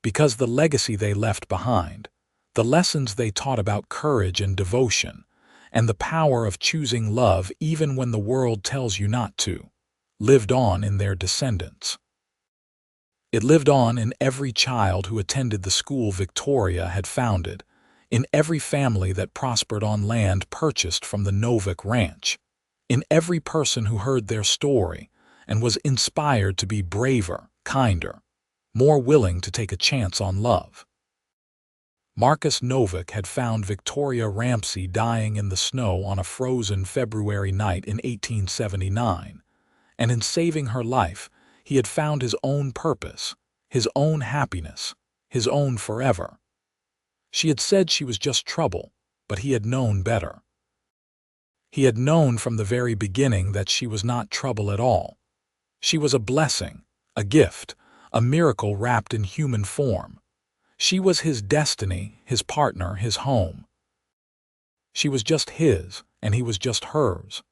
Because the legacy they left behind, the lessons they taught about courage and devotion, and the power of choosing love even when the world tells you not to, lived on in their descendants. It lived on in every child who attended the school Victoria had founded, in every family that prospered on land purchased from the Novak Ranch, in every person who heard their story and was inspired to be braver, kinder, more willing to take a chance on love. Marcus Novak had found Victoria Ramsey dying in the snow on a frozen February night in 1879, and in saving her life, he had found his own purpose, his own happiness, his own forever. She had said she was just trouble, but he had known better. He had known from the very beginning that she was not trouble at all. She was a blessing, a gift, a miracle wrapped in human form. She was his destiny, his partner, his home. She was just his, and he was just hers.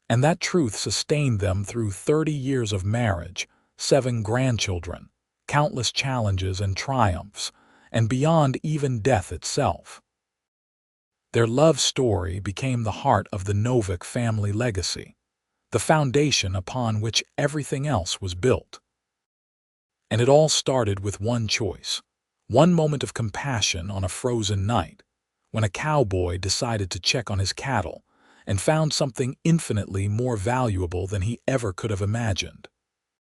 And that truth sustained them through 30 years of marriage, 7 grandchildren, countless challenges and triumphs, and beyond even death itself. Their love story became the heart of the Novak family legacy, the foundation upon which everything else was built. And it all started with one choice, one moment of compassion on a frozen night, when a cowboy decided to check on his cattle and found something infinitely more valuable than he ever could have imagined.